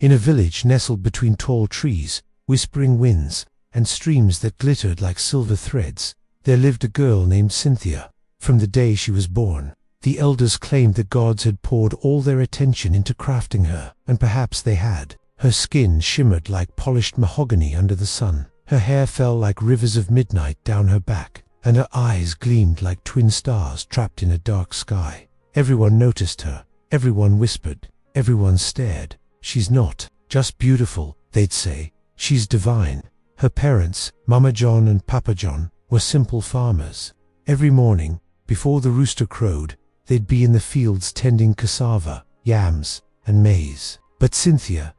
In a village nestled between tall trees, whispering winds, and streams that glittered like silver threads, there lived a girl named Cynthia. From the day she was born, the elders claimed the gods had poured all their attention into crafting her, and perhaps they had. Her skin shimmered like polished mahogany under the sun. Her hair fell like rivers of midnight down her back, and her eyes gleamed like twin stars trapped in a dark sky. Everyone noticed her, everyone whispered, everyone stared. She's not just beautiful, they'd say, she's divine. Her parents, Mama John and Papa John, were simple farmers. Every morning, before the rooster crowed, they'd be in the fields tending cassava, yams, and maize. But Cynthia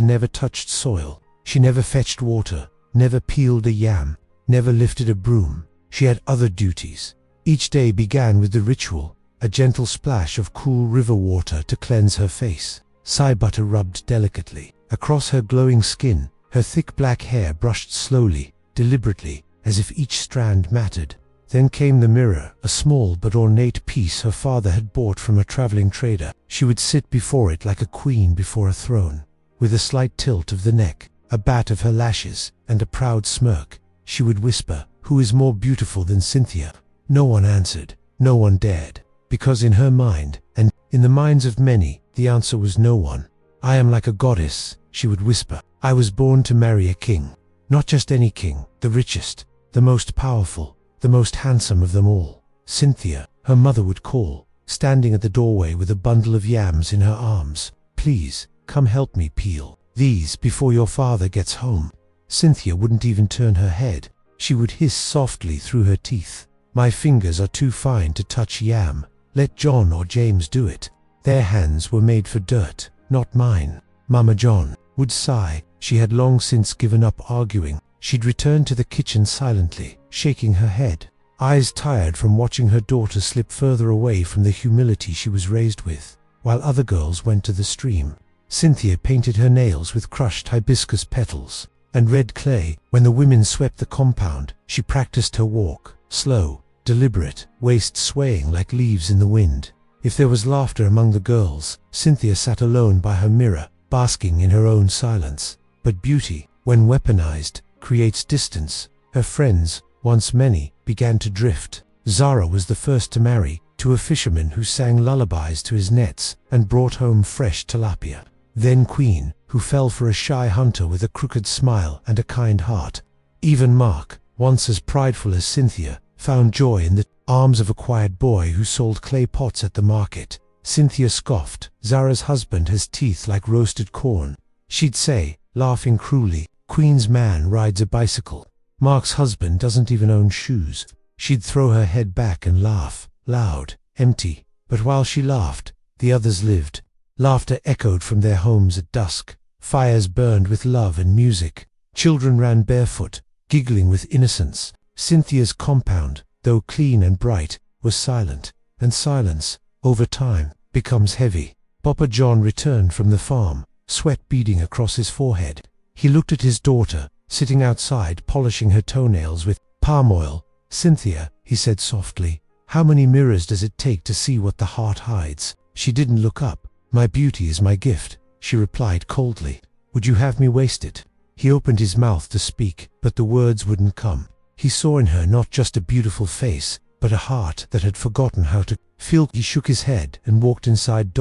never touched soil. She never fetched water, never peeled a yam, never lifted a broom. She had other duties. Each day began with the ritual, a gentle splash of cool river water to cleanse her face. Sai butter rubbed delicately across her glowing skin, her thick black hair brushed slowly, deliberately, as if each strand mattered. Then came the mirror, a small but ornate piece her father had bought from a traveling trader. She would sit before it like a queen before a throne. With a slight tilt of the neck, a bat of her lashes, and a proud smirk, she would whisper, "Who is more beautiful than Cynthia?" No one answered, no one dared, because in her mind, and in the minds of many, the answer was no one. "I am like a goddess," she would whisper. "I was born to marry a king. Not just any king, the richest, the most powerful, the most handsome of them all." "Cynthia," her mother would call, standing at the doorway with a bundle of yams in her arms. "Please, come help me peel these before your father gets home." Cynthia wouldn't even turn her head. She would hiss softly through her teeth, "My fingers are too fine to touch yam. Let John or James do it. Their hands were made for dirt, not mine." Mama John would sigh. She had long since given up arguing. She'd return to the kitchen silently, shaking her head, eyes tired from watching her daughter slip further away from the humility she was raised with. While other girls went to the stream, Cynthia painted her nails with crushed hibiscus petals and red clay. When the women swept the compound, she practiced her walk, slow, deliberate, waist swaying like leaves in the wind. If there was laughter among the girls, Cynthia sat alone by her mirror, basking in her own silence. But beauty, when weaponized, creates distance. Her friends, once many, began to drift. Zara was the first to marry, to a fisherman who sang lullabies to his nets and brought home fresh tilapia. Then Queen, who fell for a shy hunter with a crooked smile and a kind heart. Even Mark, once as prideful as Cynthia, found joy in the arms of a quiet boy who sold clay pots at the market. Cynthia scoffed, "Zara's husband has teeth like roasted corn." She'd say, laughing cruelly, "Queen's man rides a bicycle. Mark's husband doesn't even own shoes." She'd throw her head back and laugh, loud, empty. But while she laughed, the others lived. Laughter echoed from their homes at dusk. Fires burned with love and music. Children ran barefoot, giggling with innocence. Cynthia's compound, though clean and bright, was silent, and silence, over time, becomes heavy. Papa John returned from the farm, sweat beading across his forehead. He looked at his daughter, sitting outside polishing her toenails with palm oil. "Cynthia," he said softly, "how many mirrors does it take to see what the heart hides?" She didn't look up. "My beauty is my gift," she replied coldly. "Would you have me waste it?" He opened his mouth to speak, but the words wouldn't come. He saw in her not just a beautiful face, but a heart that had forgotten how to feel. He shook his head and walked inside.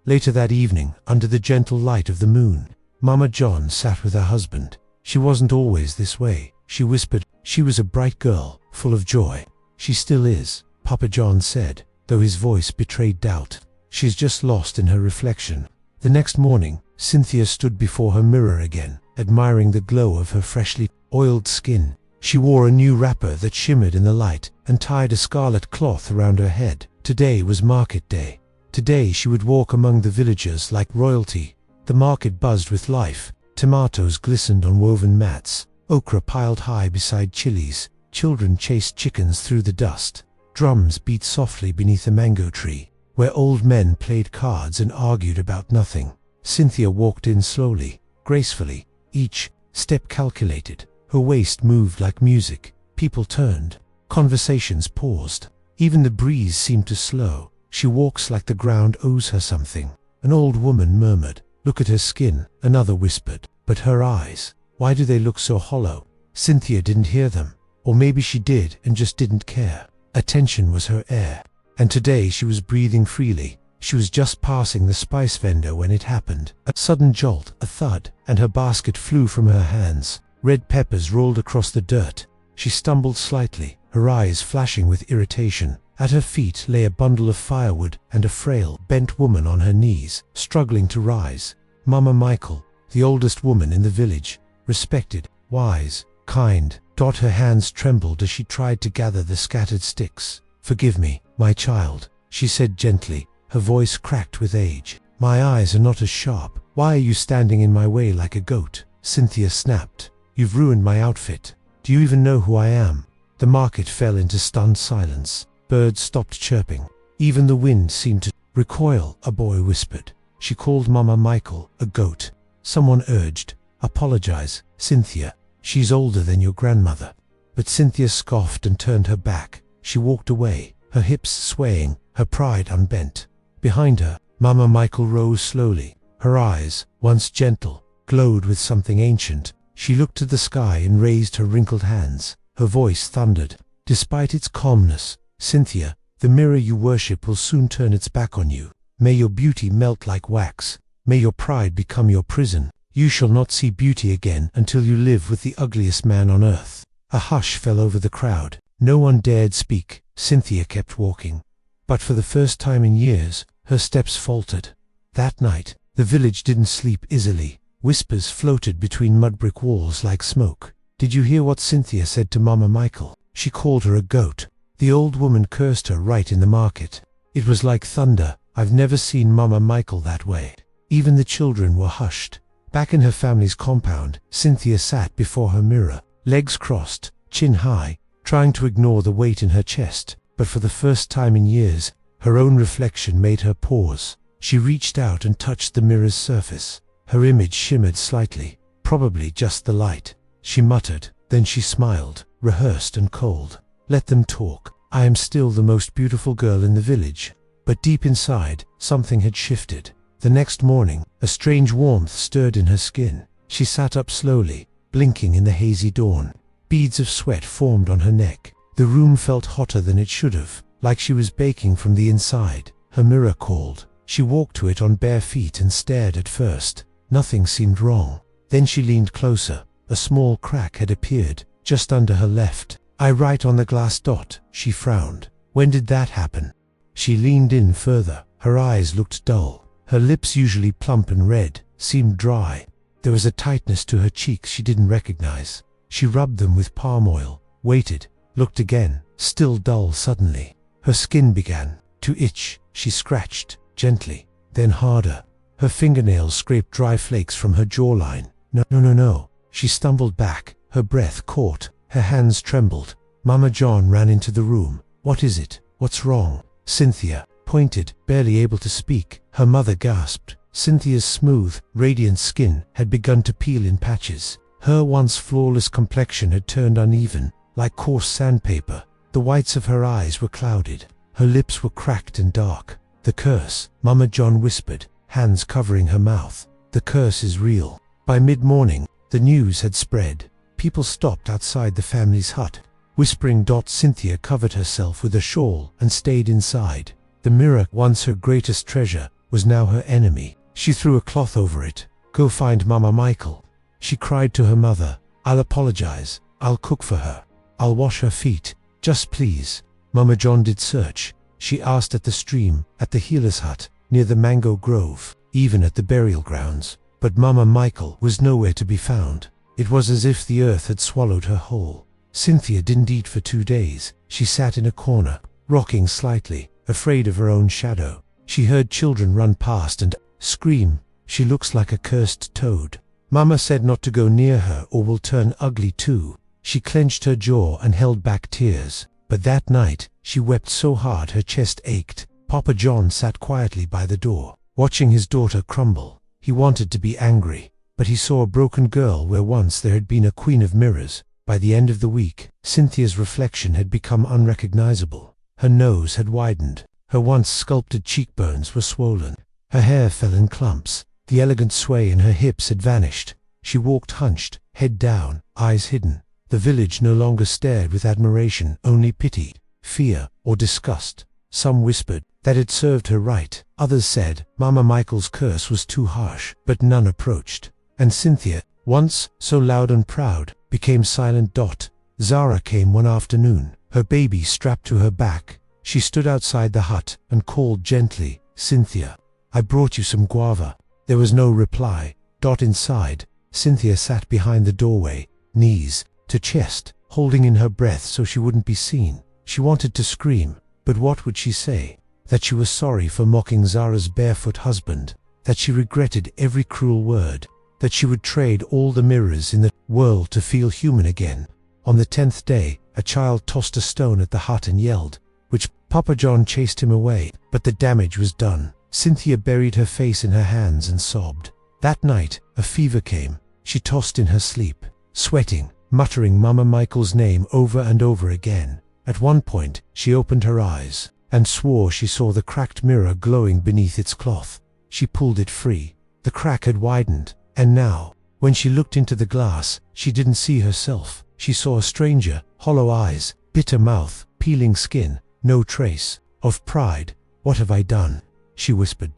Later that evening, under the gentle light of the moon, Mama John sat with her husband. "She wasn't always this way," she whispered. "She was a bright girl, full of joy." "She still is," Papa John said, though his voice betrayed doubt. "She's just lost in her reflection." The next morning, Cynthia stood before her mirror again, admiring the glow of her freshly oiled skin. She wore a new wrapper that shimmered in the light and tied a scarlet cloth around her head. Today was market day. Today she would walk among the villagers like royalty. The market buzzed with life. Tomatoes glistened on woven mats, okra piled high beside chilies. Children chased chickens through the dust. Drums beat softly beneath a mango tree, where old men played cards and argued about nothing. Cynthia walked in slowly, gracefully, each step calculated. Her waist moved like music. People turned. Conversations paused. Even the breeze seemed to slow. "She walks like the ground owes her something," an old woman murmured. Look at her skin, another whispered. But her eyes, why do they look so hollow? Cynthia didn't hear them. Or maybe she did and just didn't care. Attention was her air. And today she was breathing freely. She was just passing the spice vendor when it happened. A sudden jolt, a thud, and her basket flew from her hands. Red peppers rolled across the dirt. She stumbled slightly, her eyes flashing with irritation. At her feet lay a bundle of firewood and a frail, bent woman on her knees, struggling to rise. Mama Michael, the oldest woman in the village, respected, wise, kind. Her hands trembled as she tried to gather the scattered sticks. "Forgive me, my child," she said gently, her voice cracked with age. "My eyes are not as sharp. Why are you standing in my way like a goat?" Cynthia snapped. "You've ruined my outfit. Do you even know who I am?" The market fell into stunned silence. Birds stopped chirping. Even the wind seemed to recoil, a boy whispered. She called Mama Michael a goat. Someone urged, "Apologize, Cynthia. She's older than your grandmother." But Cynthia scoffed and turned her back. She walked away, her hips swaying, her pride unbent. Behind her, Mama Michael rose slowly. Her eyes, once gentle, glowed with something ancient. She looked to the sky and raised her wrinkled hands. Her voice thundered. Despite its calmness, "Cynthia, the mirror you worship will soon turn its back on you. May your beauty melt like wax. May your pride become your prison. You shall not see beauty again until you live with the ugliest man on earth." A hush fell over the crowd. No one dared speak. Cynthia kept walking. But for the first time in years, her steps faltered. That night, the village didn't sleep easily. Whispers floated between mud-brick walls like smoke. "Did you hear what Cynthia said to Mama Michael? She called her a goat." The old woman cursed her right in the market. It was like thunder. I've never seen Mama Michael that way. Even the children were hushed. Back in her family's compound, Cynthia sat before her mirror, legs crossed, chin high, trying to ignore the weight in her chest. But for the first time in years, her own reflection made her pause. She reached out and touched the mirror's surface. Her image shimmered slightly, probably just the light. She muttered, then she smiled, rehearsed and cold. "Let them talk. I am still the most beautiful girl in the village." But deep inside, something had shifted. The next morning, a strange warmth stirred in her skin. She sat up slowly, blinking in the hazy dawn. Beads of sweat formed on her neck. The room felt hotter than it should have, like she was baking from the inside. Her mirror called. She walked to it on bare feet and stared at first. Nothing seemed wrong. Then she leaned closer. A small crack had appeared, just under her left eye, right on the glass dot. She frowned. When did that happen? She leaned in further. Her eyes looked dull. Her lips, usually plump and red, seemed dry. There was a tightness to her cheeks she didn't recognize. She rubbed them with palm oil, waited, looked again, still dull suddenly. Her skin began to itch. She scratched, gently, then harder. Her fingernails scraped dry flakes from her jawline. No. She stumbled back, her breath caught, her hands trembled. Mama John ran into the room. "What is it? What's wrong?" Cynthia pointed, barely able to speak. Her mother gasped. Cynthia's smooth, radiant skin had begun to peel in patches. Her once flawless complexion had turned uneven, like coarse sandpaper. The whites of her eyes were clouded. Her lips were cracked and dark. "The curse," Mama John whispered, hands covering her mouth. "The curse is real." By mid-morning, the news had spread. People stopped outside the family's hut, whispering. Cynthia covered herself with a shawl and stayed inside. The mirror, once her greatest treasure, was now her enemy. She threw a cloth over it. "Go find Mama Michael." She cried to her mother. "I'll apologize. I'll cook for her. I'll wash her feet. Just please." Mama John did search. She asked at the stream, at the healer's hut, near the mango grove, even at the burial grounds. But Mama Michael was nowhere to be found. It was as if the earth had swallowed her whole. Cynthia didn't eat for 2 days. She sat in a corner, rocking slightly, afraid of her own shadow. She heard children run past and scream. "She looks like a cursed toad. Mama said not to go near her or will turn ugly too." She clenched her jaw and held back tears. But that night, she wept so hard her chest ached. Papa John sat quietly by the door, watching his daughter crumble. He wanted to be angry, but he saw a broken girl where once there had been a queen of mirrors. By the end of the week, Cynthia's reflection had become unrecognizable. Her nose had widened. Her once sculpted cheekbones were swollen. Her hair fell in clumps. The elegant sway in her hips had vanished. She walked hunched, head down, eyes hidden. The village no longer stared with admiration, only pity, fear, or disgust. Some whispered that it served her right. Others said Mama Michael's curse was too harsh, but none approached. And Cynthia, once so loud and proud, became silent. Zara came one afternoon, her baby strapped to her back. She stood outside the hut and called gently, "Cynthia, I brought you some guava." There was no reply. Inside, Cynthia sat behind the doorway, knees to chest, holding in her breath so she wouldn't be seen. She wanted to scream, but what would she say? That she was sorry for mocking Zara's barefoot husband, that she regretted every cruel word, that she would trade all the mirrors in the world to feel human again. On the 10th day, a child tossed a stone at the hut and yelled, which Papa John chased him away, but the damage was done. Cynthia buried her face in her hands and sobbed. That night, a fever came. She tossed in her sleep, sweating, muttering Mama Michael's name over and over again. At one point, she opened her eyes and swore she saw the cracked mirror glowing beneath its cloth. She pulled it free. The crack had widened, and now, when she looked into the glass, she didn't see herself. She saw a stranger, hollow eyes, bitter mouth, peeling skin, no trace of pride. "What have I done?" she whispered.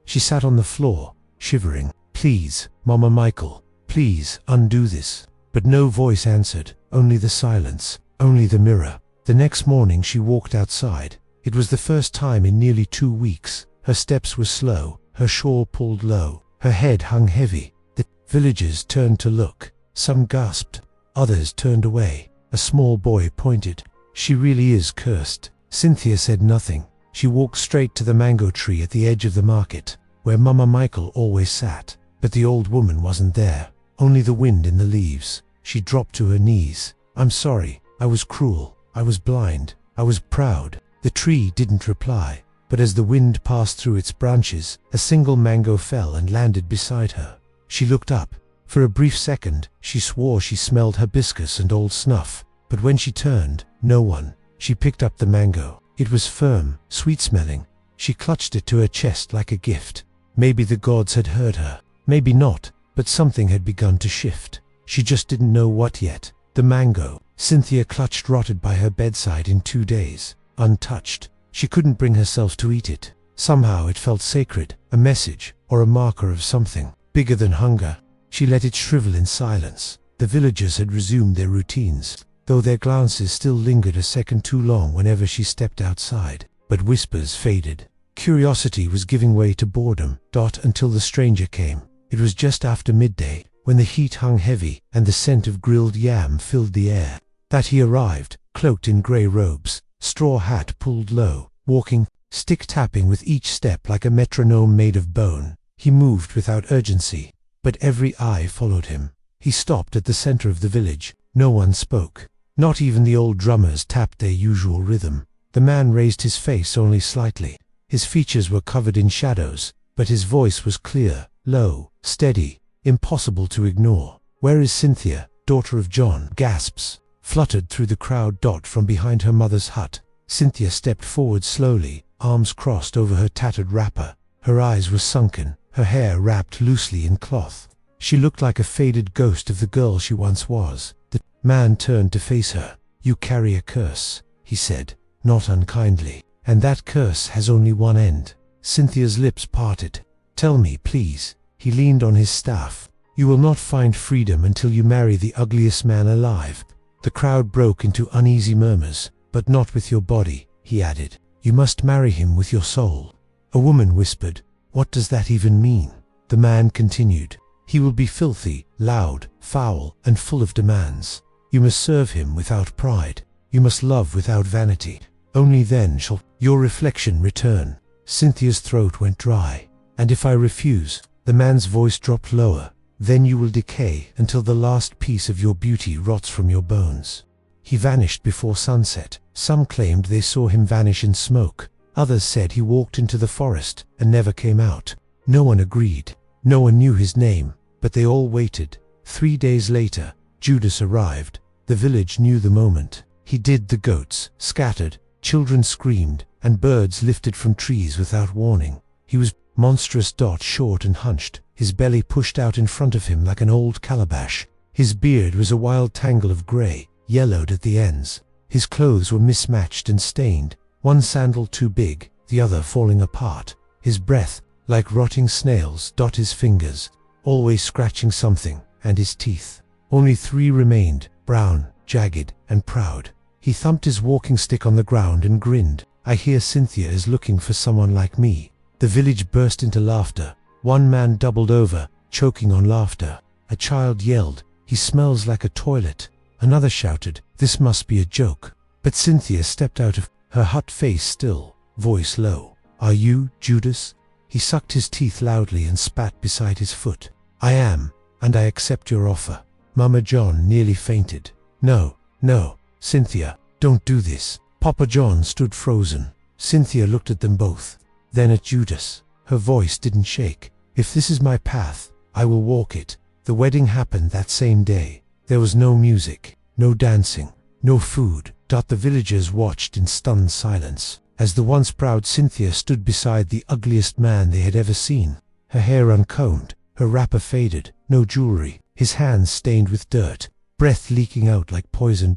She sat on the floor, shivering. "Please, Mama Michael, please undo this." But no voice answered, only the silence, only the mirror. The next morning she walked outside. It was the first time in nearly 2 weeks. Her steps were slow, her shawl pulled low, her head hung heavy. The villagers turned to look. Some gasped, others turned away. A small boy pointed. "She really is cursed." Cynthia said nothing. She walked straight to the mango tree at the edge of the market, where Mama Michael always sat. But the old woman wasn't there, only the wind in the leaves. She dropped to her knees. "I'm sorry, I was cruel, I was blind, I was proud." The tree didn't reply, but as the wind passed through its branches, a single mango fell and landed beside her. She looked up. For a brief second, she swore she smelled hibiscus and old snuff, but when she turned, no one. She picked up the mango. It was firm, sweet-smelling. She clutched it to her chest like a gift. Maybe the gods had heard her. Maybe not, but something had begun to shift. She just didn't know what yet. The mango, Cynthia clutched, rotted by her bedside in 2 days, untouched. She couldn't bring herself to eat it. Somehow it felt sacred, a message, or a marker of something bigger than hunger. She let it shrivel in silence. The villagers had resumed their routines, though their glances still lingered a second too long whenever she stepped outside. But whispers faded. Curiosity was giving way to boredom. Until the stranger came. It was just after midday, when the heat hung heavy and the scent of grilled yam filled the air, that he arrived, cloaked in grey robes, straw hat pulled low, walking, stick-tapping with each step like a metronome made of bone. He moved without urgency, but every eye followed him. He stopped at the center of the village. No one spoke. Not even the old drummers tapped their usual rhythm. The man raised his face only slightly. His features were covered in shadows, but his voice was clear, low, steady, impossible to ignore. "Where is Cynthia, daughter of John?" gasps fluttered through the crowd. From behind her mother's hut, Cynthia stepped forward slowly, arms crossed over her tattered wrapper. Her eyes were sunken, her hair wrapped loosely in cloth. She looked like a faded ghost of the girl she once was. The man turned to face her. "You carry a curse," he said, not unkindly. "And that curse has only one end." Cynthia's lips parted. "Tell me, please." He leaned on his staff. "You will not find freedom until you marry the ugliest man alive." The crowd broke into uneasy murmurs. "But not with your body," he added. "You must marry him with your soul." A woman whispered, "What does that even mean?" The man continued, "He will be filthy, loud, foul, and full of demands. You must serve him without pride. You must love without vanity. Only then shall your reflection return." Cynthia's throat went dry. "And if I refuse?" The man's voice dropped lower. "Then you will decay until the last piece of your beauty rots from your bones." He vanished before sunset. Some claimed they saw him vanish in smoke. Others said he walked into the forest and never came out. No one agreed. No one knew his name, but they all waited. 3 days later, Judas arrived. The village knew the moment. He did the goats, scattered, children screamed, and birds lifted from trees without warning. He was monstrous. Short and hunched, his belly pushed out in front of him like an old calabash. His beard was a wild tangle of grey, yellowed at the ends. His clothes were mismatched and stained, one sandal too big, the other falling apart. His breath, like rotting snails, dot his fingers, always scratching something, and his teeth. Only 3 remained, brown, jagged, and proud. He thumped his walking stick on the ground and grinned. I hear Cynthia is looking for someone like me. The village burst into laughter. One man doubled over, choking on laughter. A child yelled, "He smells like a toilet." Another shouted, "This must be a joke." But Cynthia stepped out of her hut, face still, voice low. "Are you Judas?" He sucked his teeth loudly and spat beside his foot. "I am, and I accept your offer." Mama John nearly fainted. "No, no, Cynthia, don't do this." Papa John stood frozen. Cynthia looked at them both, then at Judas. Her voice didn't shake. "If this is my path, I will walk it." The wedding happened that same day. There was no music, no dancing, no food. The villagers watched in stunned silence, as the once proud Cynthia stood beside the ugliest man they had ever seen. Her hair uncombed, her wrapper faded, no jewelry, his hands stained with dirt, breath leaking out like poison.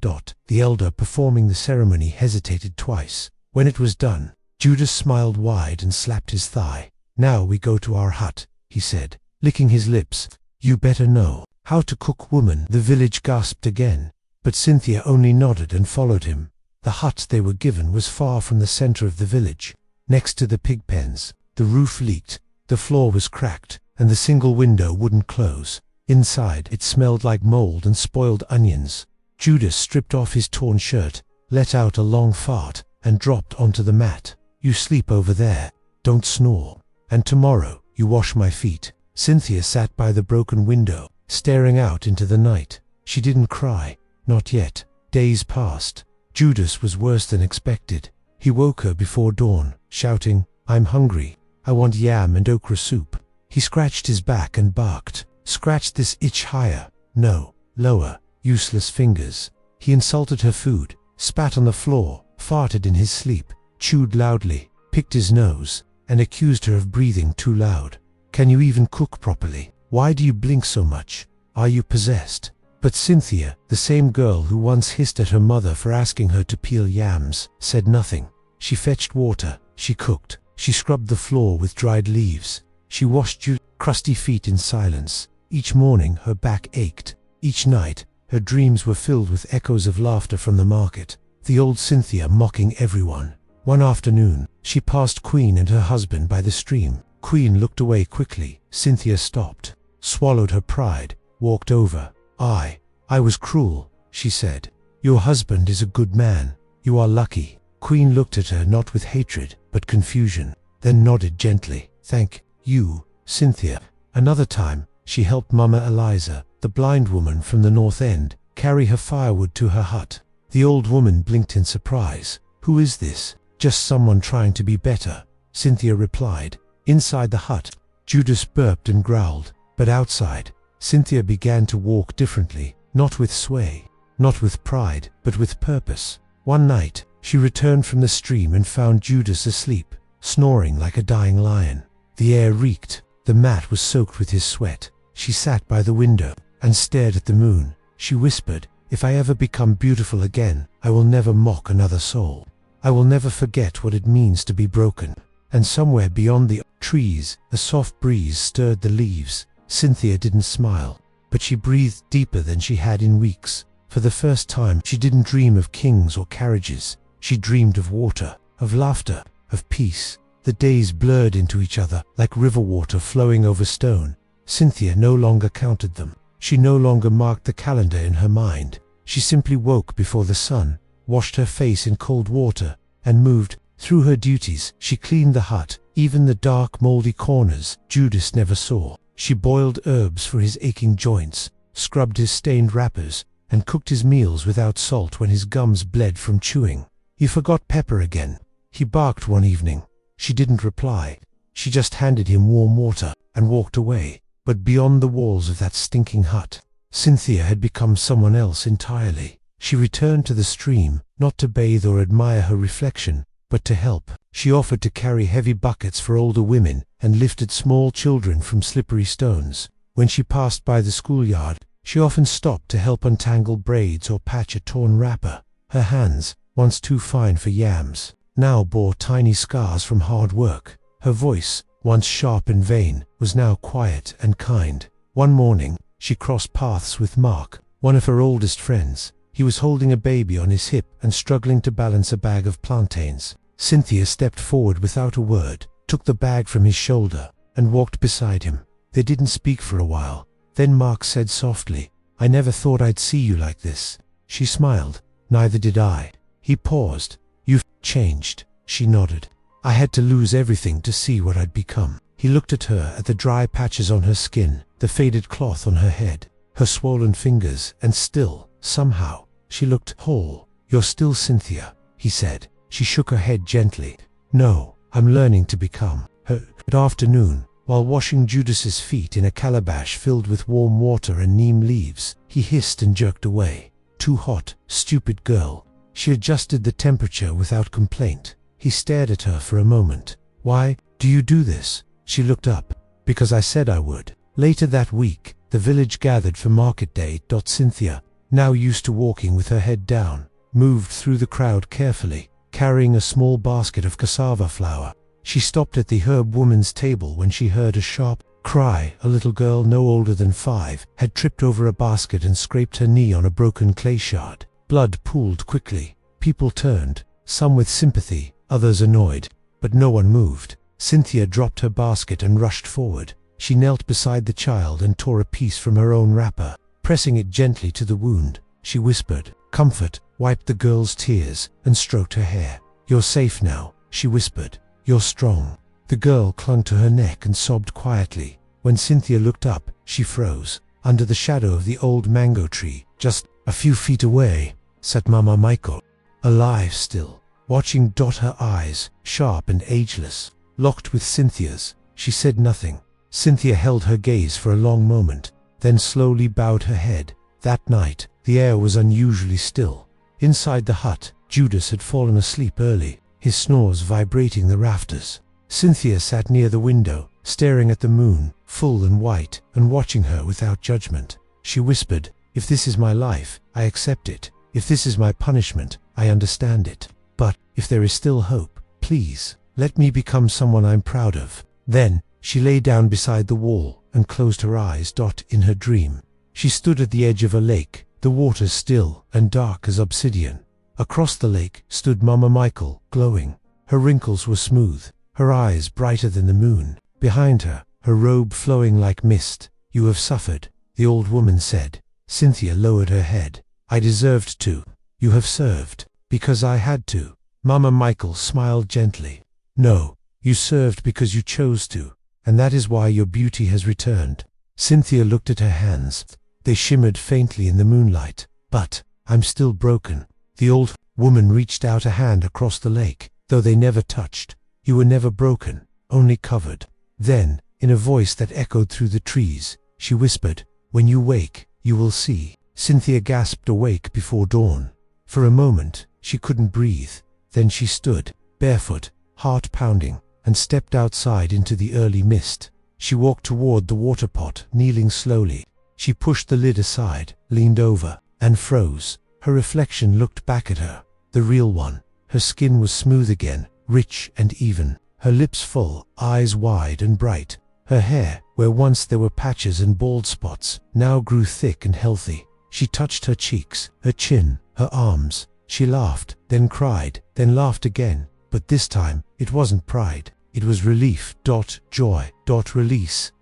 The elder performing the ceremony hesitated twice. When it was done, Judas smiled wide and slapped his thigh. "Now we go to our hut," he said, licking his lips. "You better know how to cook, woman." The village gasped again, but Cynthia only nodded and followed him. The hut they were given was far from the center of the village, next to the pig pens. The roof leaked, the floor was cracked, and the single window wouldn't close. Inside, it smelled like mold and spoiled onions. Judas stripped off his torn shirt, let out a long fart, and dropped onto the mat. "You sleep over there, don't snore. And tomorrow, you wash my feet." Cynthia sat by the broken window, staring out into the night. She didn't cry, not yet. Days passed. Judas was worse than expected. He woke her before dawn, shouting, "I'm hungry. I want yam and okra soup." He scratched his back and barked, "Scratch this itch higher. No, lower, useless fingers." He insulted her food, spat on the floor, farted in his sleep, chewed loudly, picked his nose, and accused her of breathing too loud. "Can you even cook properly? Why do you blink so much? Are you possessed?" But Cynthia, the same girl who once hissed at her mother for asking her to peel yams, said nothing. She fetched water, she cooked, she scrubbed the floor with dried leaves. She washed Judas' crusty feet in silence. Each morning her back ached. Each night her dreams were filled with echoes of laughter from the market, the old Cynthia mocking everyone. One afternoon, she passed Queen and her husband by the stream. Queen looked away quickly. Cynthia stopped, swallowed her pride, walked over. I was cruel," she said. "Your husband is a good man. You are lucky." Queen looked at her not with hatred, but confusion, then nodded gently. "Thank you, Cynthia." Another time, she helped Mama Eliza, the blind woman from the North End, carry her firewood to her hut. The old woman blinked in surprise. "Who is this?" "Just someone trying to be better," Cynthia replied. Inside the hut, Judas burped and growled, but outside, Cynthia began to walk differently, not with sway, not with pride, but with purpose. One night, she returned from the stream and found Judas asleep, snoring like a dying lion. The air reeked, the mat was soaked with his sweat. She sat by the window and stared at the moon. She whispered, "If I ever become beautiful again, I will never mock another soul. I will never forget what it means to be broken." And somewhere beyond the trees, a soft breeze stirred the leaves. Cynthia didn't smile, but she breathed deeper than she had in weeks. For the first time, she didn't dream of kings or carriages. She dreamed of water, of laughter, of peace. The days blurred into each other like river water flowing over stone. Cynthia no longer counted them. She no longer marked the calendar in her mind. She simply woke before the sun, washed her face in cold water, and moved through her duties. She cleaned the hut, even the dark, moldy corners Judas never saw. She boiled herbs for his aching joints, scrubbed his stained wrappers, and cooked his meals without salt when his gums bled from chewing. "You forgot pepper again," he barked one evening. She didn't reply. She just handed him warm water and walked away. But beyond the walls of that stinking hut, Cynthia had become someone else entirely. She returned to the stream, not to bathe or admire her reflection, but but to help. She offered to carry heavy buckets for older women and lifted small children from slippery stones. When she passed by the schoolyard, she often stopped to help untangle braids or patch a torn wrapper. Her hands, once too fine for yams, now bore tiny scars from hard work. Her voice, once sharp and vain, was now quiet and kind. One morning, she crossed paths with Mark, one of her oldest friends. He was holding a baby on his hip and struggling to balance a bag of plantains. Cynthia stepped forward without a word, took the bag from his shoulder, and walked beside him. They didn't speak for a while. Then Mark said softly, "I never thought I'd see you like this." She smiled. "Neither did I." He paused. "You've changed." She nodded. "I had to lose everything to see what I'd become." He looked at her, at the dry patches on her skin, the faded cloth on her head, her swollen fingers, and still, somehow, she looked whole. "You're still Cynthia," he said. She shook her head gently. "No, I'm learning to become her." That afternoon, while washing Judas's feet in a calabash filled with warm water and neem leaves, he hissed and jerked away. "Too hot, stupid girl." She adjusted the temperature without complaint. He stared at her for a moment. "Why do you do this?" She looked up. "Because I said I would." Later that week, the village gathered for market day. Cynthia, now used to walking with her head down, moved through the crowd carefully, carrying a small basket of cassava flour. She stopped at the herb woman's table when she heard a sharp cry. A little girl no older than 5 had tripped over a basket and scraped her knee on a broken clay shard. Blood pooled quickly. People turned, some with sympathy, others annoyed, but no one moved. Cynthia dropped her basket and rushed forward. She knelt beside the child and tore a piece from her own wrapper. Pressing it gently to the wound, she whispered comfort, wiped the girl's tears, and stroked her hair. "You're safe now," she whispered. "You're strong." The girl clung to her neck and sobbed quietly. When Cynthia looked up, she froze. Under the shadow of the old mango tree, just a few feet away, sat Mama Michael, alive still, watching. Her eyes, sharp and ageless, locked with Cynthia's. She said nothing. Cynthia held her gaze for a long moment, then slowly bowed her head. That night, the air was unusually still. Inside the hut, Judas had fallen asleep early, his snores vibrating the rafters. Cynthia sat near the window, staring at the moon, full and white, and watching her without judgment. She whispered, "If this is my life, I accept it. If this is my punishment, I understand it. But, if there is still hope, please, let me become someone I'm proud of." Then, she lay down beside the wall and closed her eyes. In her dream, she stood at the edge of a lake, the water still and dark as obsidian. Across the lake stood Mama Michael, glowing. Her wrinkles were smooth, her eyes brighter than the moon. Behind her, her robe flowing like mist. "You have suffered," the old woman said. Cynthia lowered her head. "I deserved to. You have served." "Because I had to." Mama Michael smiled gently. "No, you served because you chose to, and that is why your beauty has returned." Cynthia looked at her hands. They shimmered faintly in the moonlight. "But I'm still broken." The old woman reached out a hand across the lake, though they never touched. "You were never broken, only covered." Then, in a voice that echoed through the trees, she whispered, "When you wake, you will see." Cynthia gasped awake before dawn. For a moment, she couldn't breathe. Then she stood, barefoot, heart pounding, and stepped outside into the early mist. She walked toward the water pot, kneeling slowly. She pushed the lid aside, leaned over, and froze. Her reflection looked back at her, the real one. Her skin was smooth again, rich and even, her lips full, eyes wide and bright. Her hair, where once there were patches and bald spots, now grew thick and healthy. She touched her cheeks, her chin, her arms. She laughed, then cried, then laughed again. But this time, it wasn't pride. It was relief. Joy. Release.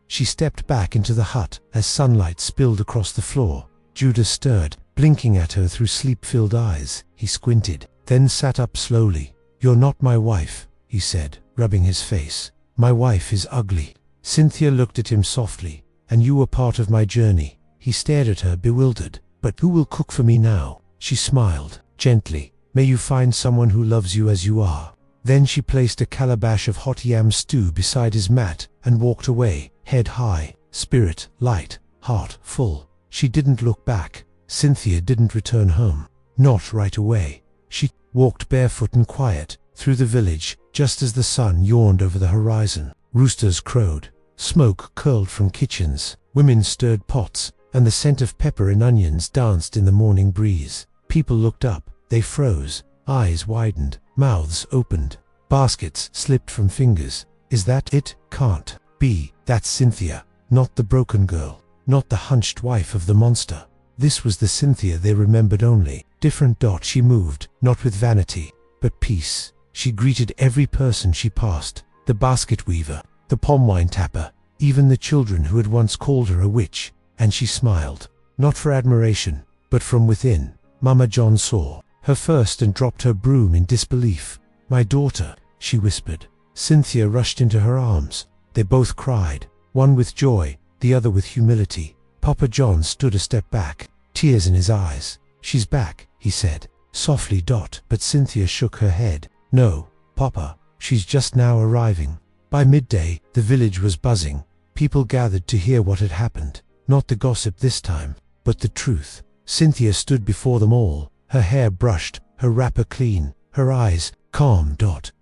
She stepped back into the hut as sunlight spilled across the floor. Judas stirred, blinking at her through sleep-filled eyes. He squinted, then sat up slowly. "You're not my wife," he said, rubbing his face. "My wife is ugly." Cynthia looked at him softly. "And you were part of my journey." He stared at her, bewildered. "But who will cook for me now?" She smiled, gently. "May you find someone who loves you as you are." Then she placed a calabash of hot yam stew beside his mat and walked away, head high, spirit light, heart full. She didn't look back. Cynthia didn't return home. Not right away. She walked barefoot and quiet, Through the village, just as the sun yawned over the horizon, roosters crowed, smoke curled from kitchens, women stirred pots, and the scent of pepper and onions danced in the morning breeze. People looked up, they froze, eyes widened, mouths opened, baskets slipped from fingers. Is that it? Can't be. That's Cynthia, not the broken girl, not the hunched wife of the monster. This was the Cynthia they remembered only. Different. She moved, not with vanity, but peace. She greeted every person she passed, the basket weaver, the palm wine tapper, even the children who had once called her a witch, and she smiled, not for admiration, but from within. Mama John saw her first and dropped her broom in disbelief. "My daughter," she whispered. Cynthia rushed into her arms. They both cried, one with joy, the other with humility. Papa John stood a step back, tears in his eyes. "She's back," he said, softly. But Cynthia shook her head. "No, Papa, she's just now arriving." By midday, the village was buzzing. People gathered to hear what had happened. Not the gossip this time, but the truth. Cynthia stood before them all, her hair brushed, her wrapper clean, her eyes calm.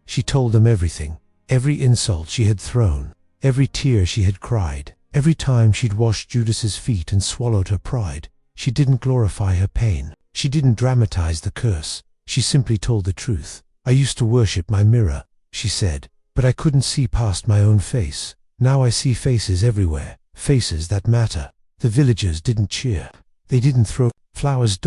She told them everything. Every insult she had thrown, every tear she had cried, every time she'd washed Judas's feet and swallowed her pride. She didn't glorify her pain. She didn't dramatize the curse. She simply told the truth. "I used to worship my mirror," she said, "but I couldn't see past my own face. Now I see faces everywhere, faces that matter." The villagers didn't cheer. They didn't throw flowers.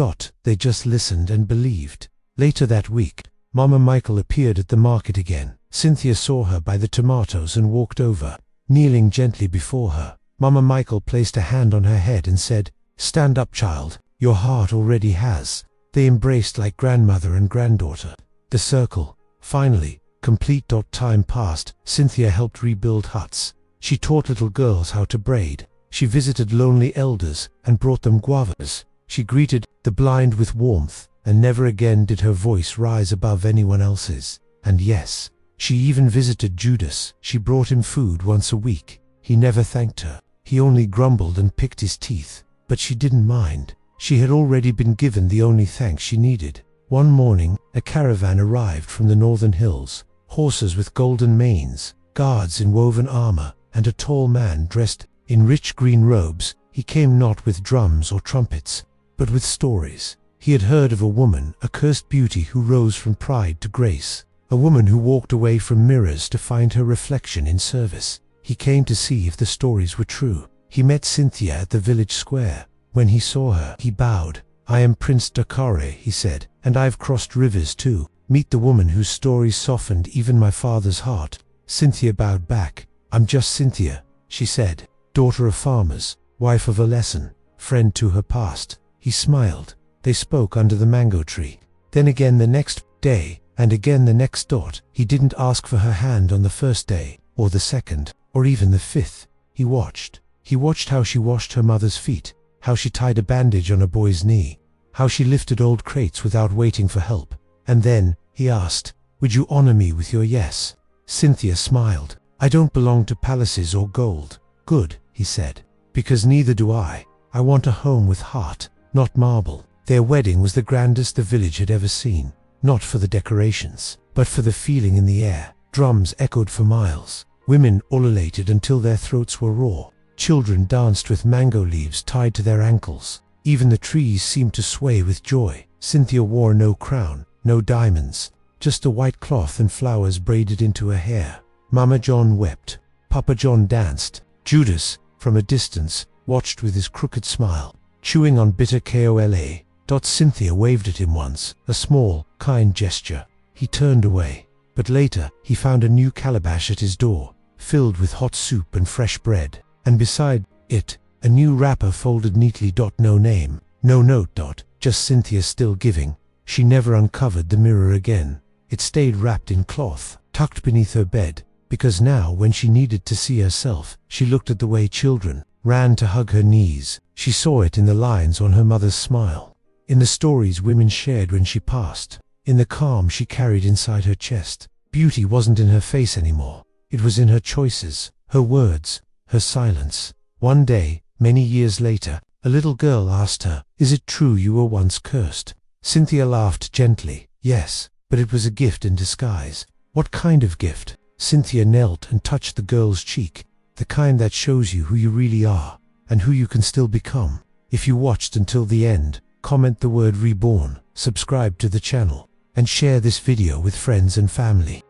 They just listened and believed. Later that week, Mama Michael appeared at the market again. Cynthia saw her by the tomatoes and walked over. Kneeling gently before her, Mama Michael placed a hand on her head and said, "Stand up, child, your heart already has." They embraced like grandmother and granddaughter. The circle, finally, complete. Time passed. Cynthia helped rebuild huts. She taught little girls how to braid. She visited lonely elders and brought them guavas. She greeted the blind with warmth, and never again did her voice rise above anyone else's. And yes, she even visited Judas. She brought him food once a week. He never thanked her. He only grumbled and picked his teeth. But she didn't mind. She had already been given the only thanks she needed. One morning, a caravan arrived from the northern hills. Horses with golden manes, guards in woven armor, and a tall man dressed in rich green robes. He came not with drums or trumpets, but with stories. He had heard of a woman, a cursed beauty who rose from pride to grace, a woman who walked away from mirrors to find her reflection in service. He came to see if the stories were true. He met Cynthia at the village square. When he saw her, he bowed. "I am Prince Dakare," he said, "and I've crossed rivers too. Meet the woman whose stories softened even my father's heart." Cynthia bowed back. "I'm just Cynthia," she said, "daughter of farmers, wife of a lesson, friend to her past." He smiled. They spoke under the mango tree. Then again the next day, and again the next. He didn't ask for her hand on the first day, or the second, or even the fifth. He watched. He watched how she washed her mother's feet, how she tied a bandage on a boy's knee, how she lifted old crates without waiting for help. And then, he asked, "Would you honor me with your yes?" Cynthia smiled. "I don't belong to palaces or gold." "Good," he said, "because neither do I. I want a home with heart, not marble." Their wedding was the grandest the village had ever seen, not for the decorations, but for the feeling in the air. Drums echoed for miles. Women ululated until their throats were raw. Children danced with mango leaves tied to their ankles. Even the trees seemed to sway with joy. Cynthia wore no crown, no diamonds, just a white cloth and flowers braided into her hair. Mama John wept. Papa John danced. Judas, from a distance, watched with his crooked smile, chewing on bitter kola. Cynthia waved at him once, a small, kind gesture. He turned away. But later, he found a new calabash at his door, filled with hot soup and fresh bread. And beside it, a new wrapper folded neatly. No name, no note. Just Cynthia still giving. She never uncovered the mirror again. It stayed wrapped in cloth, tucked beneath her bed, because now when she needed to see herself, she looked at the way children ran to hug her knees. She saw it in the lines on her mother's smile, in the stories women shared when she passed, in the calm she carried inside her chest. Beauty wasn't in her face anymore. It was in her choices, her words, her silence. One day, many years later, a little girl asked her, "Is it true you were once cursed?" Cynthia laughed gently. "Yes, but it was a gift in disguise. What kind of gift? Cynthia knelt and touched the girl's cheek, the kind that shows you who you really are, and who you can still become. If you watched until the end, comment the word reborn, subscribe to the channel, and share this video with friends and family.